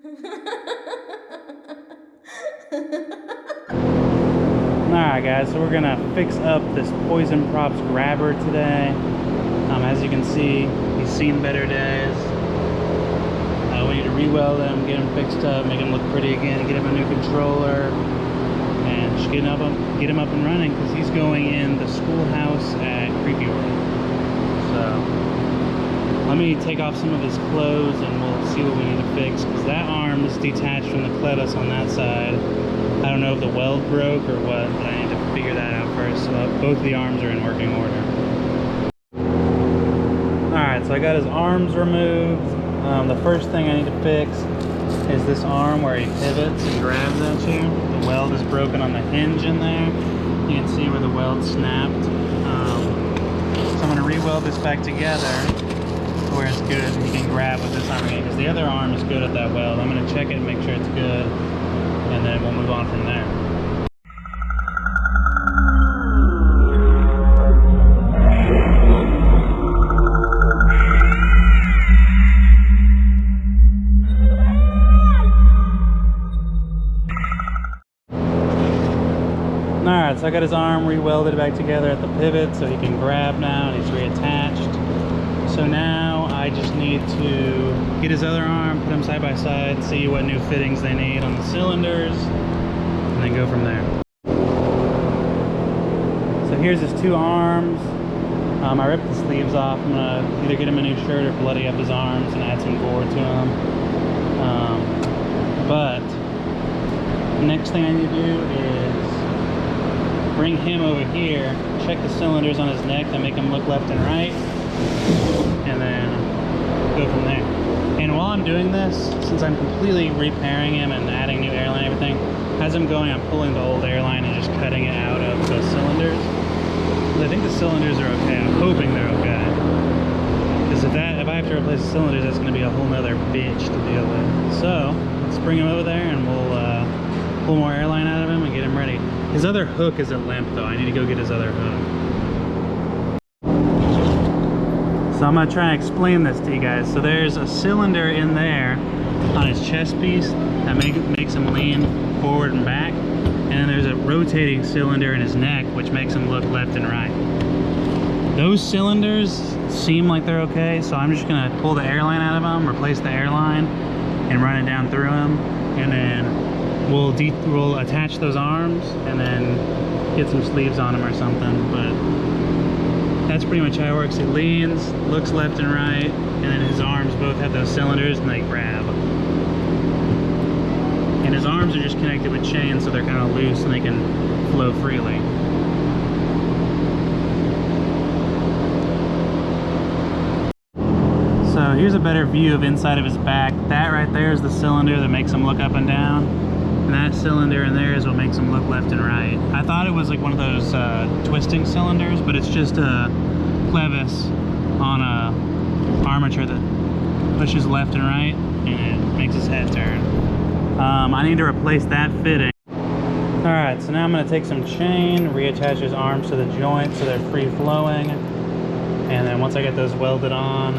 Alright guys, so we're gonna fix up this Poison Props grabber today. As you can see, he's seen better days. We need to re-weld him, get him fixed up, make him look pretty again, get him a new controller, and just get him up and running, because he's going in the schoolhouse at Creepy World. So let me take off some of his clothes and we'll see what we need to fix, because that arm is detached from the clevis on that side. I don't know if the weld broke or what, but I need to figure that out first. So both of the arms are in working order. Alright, so I got his arms removed. The first thing I need to fix is this arm where he pivots and grabs at you. The weld is broken on the hinge in there. You can see where the weld snapped. So I'm going to re-weld this back together where it's good and he can grab with this arm again, because the other arm is good at that weld. I'm going to check it and make sure it's good, and then we'll move on from there. Alright, so I got his arm re-welded back together at the pivot so he can grab now, and he's reattached. So now I just need to get his other arm, put them side by side, see what new fittings they need on the cylinders, and then go from there. So here's his two arms. I ripped the sleeves off. I'm gonna either get him a new shirt or bloody up his arms and add some gore to him. But the next thing I need to do is bring him over here, check the cylinders on his neck to make him look left and right, and then go from there. And while I'm doing this, since I'm completely repairing him and adding new airline and everything, as I'm going, I'm pulling the old airline and just cutting it out of the cylinders. I think the cylinders are okay. I'm hoping they're okay. Because if I have to replace the cylinders, that's going to be a whole nother bitch to deal with. So let's bring him over there and we'll pull more airline out of him and get him ready. His other hook is a limp though. I need to go get his other hook. So I'm going to try and explain this to you guys. So there's a cylinder in there on his chest piece that makes him lean forward and back. And then there's a rotating cylinder in his neck which makes him look left and right. Those cylinders seem like they're okay, so I'm just going to pull the airline out of them, replace the airline, and run it down through him. And then we'll attach those arms and then get some sleeves on him or something. But that's pretty much how it works. He leans, looks left and right, and then his arms both have those cylinders and they grab. And his arms are just connected with chains, so they're kind of loose and they can flow freely. So here's a better view of inside of his back. That right there is the cylinder that makes him look up and down. And that cylinder in there is what makes him look left and right. I thought it was like one of those twisting cylinders, but it's just a clevis on a armature that pushes left and right, and it makes his head turn. I need to replace that fitting. Alright, so now I'm going to take some chain, reattach his arms to the joint so they're free flowing, and then once I get those welded on,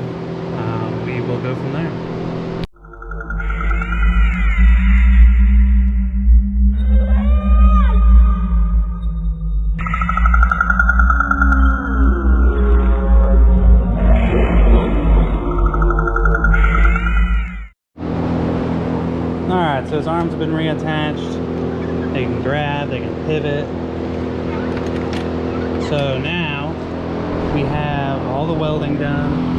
we will go from there. Alright, so his arms have been reattached. They can grab, they can pivot. So now we have all the welding done.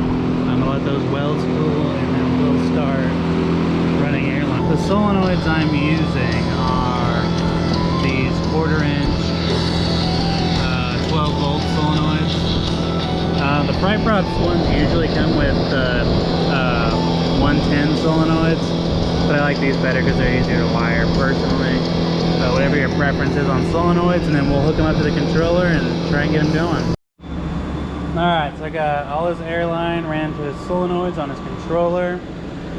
I'm going to let those welds cool and then we'll start running airline. The solenoids I'm using are these 1/4 inch 12 volt solenoids. The Fry Props ones usually come with 110 solenoids, but I like these better because they're easier to wire personally. So whatever your preference is on solenoids, and then we'll hook them up to the controller and try and get them going. Alright, so I got all his airline ran to his solenoids on his controller.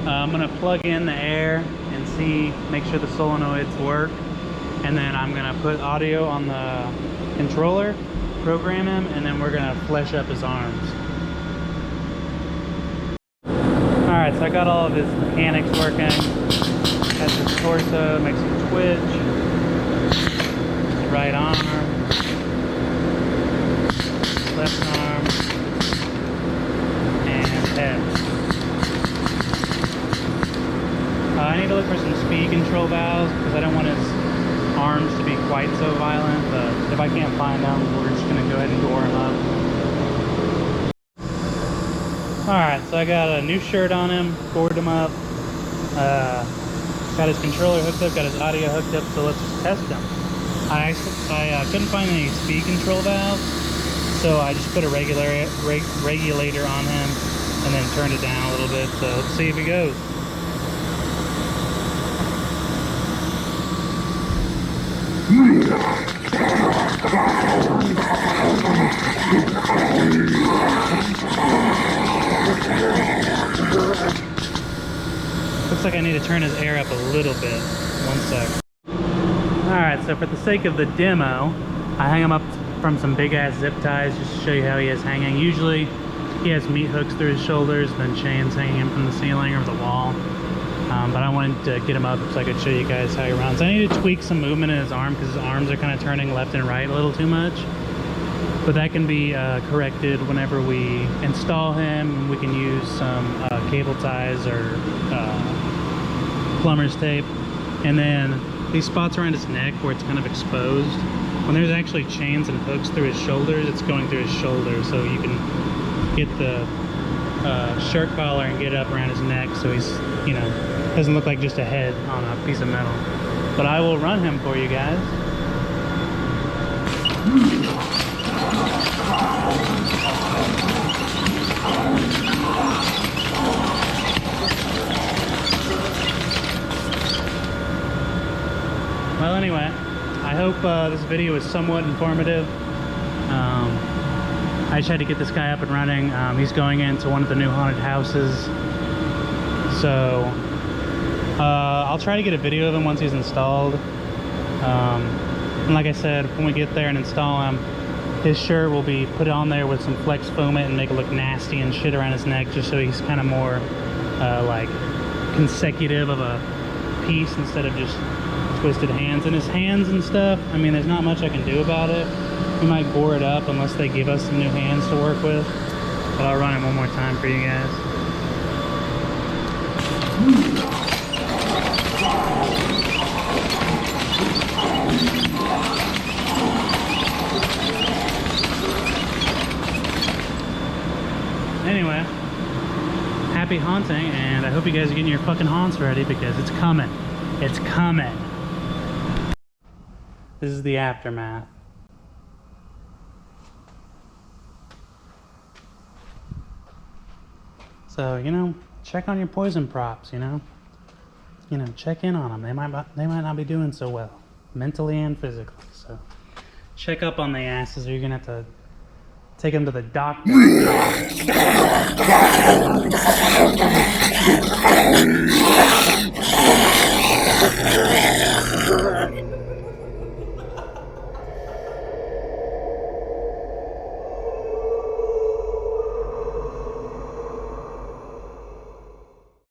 I'm going to plug in the air and make sure the solenoids work. And then I'm going to put audio on the controller, program him, and then we're going to flesh up his arms. Alright, so I got all of his mechanics working. That's his torso, makes him twitch. His right arm. Left arm. And head. I need to look for some speed control valves because I don't want his arms to be quite so violent, but if I can't find them, we're just going to go ahead and door him up. Alright, so I got a new shirt on him, boarded him up, got his controller hooked up, got his audio hooked up, so let's just test him. I couldn't find any speed control valves, so I just put a regulator on him and then turned it down a little bit, so let's see if he goes. Looks like I need to turn his air up a little bit. One sec. Alright, so for the sake of the demo, I hang him up from some big ass zip ties just to show you how he is hanging. Usually he has meat hooks through his shoulders, then chains hanging him from the ceiling or the wall. But I wanted to get him up so I could show you guys how he runs. I need to tweak some movement in his arm because his arms are kind of turning left and right a little too much. But that can be corrected whenever we install him. We can use some cable ties or plumber's tape. And then these spots around his neck where it's kind of exposed, when there's actually chains and hooks through his shoulders, it's going through his shoulders, so you can get the shirt collar and get it up around his neck so he's, you know, doesn't look like just a head on a piece of metal. But I will run him for you guys. Well, anyway, I hope this video was somewhat informative. I just had to get this guy up and running. He's going into one of the new haunted houses. So, I'll try to get a video of him once he's installed. And like I said, when we get there and install him, his shirt will be put on there with some flex foam and make it look nasty and shit around his neck, just so he's kind of more like consecutive of a piece instead of just twisted hands. And his hands and stuff, I mean, there's not much I can do about it. We might bore it up unless they give us some new hands to work with. But I'll run it one more time for you guys. Anyway, happy haunting, and I hope you guys are getting your fucking haunts ready because it's coming. It's coming. This is the aftermath. So, you know, check on your poison props, you know, check in on them. They might not be doing so well, mentally and physically. So check up on the asses or you're gonna have to take them to the doctor.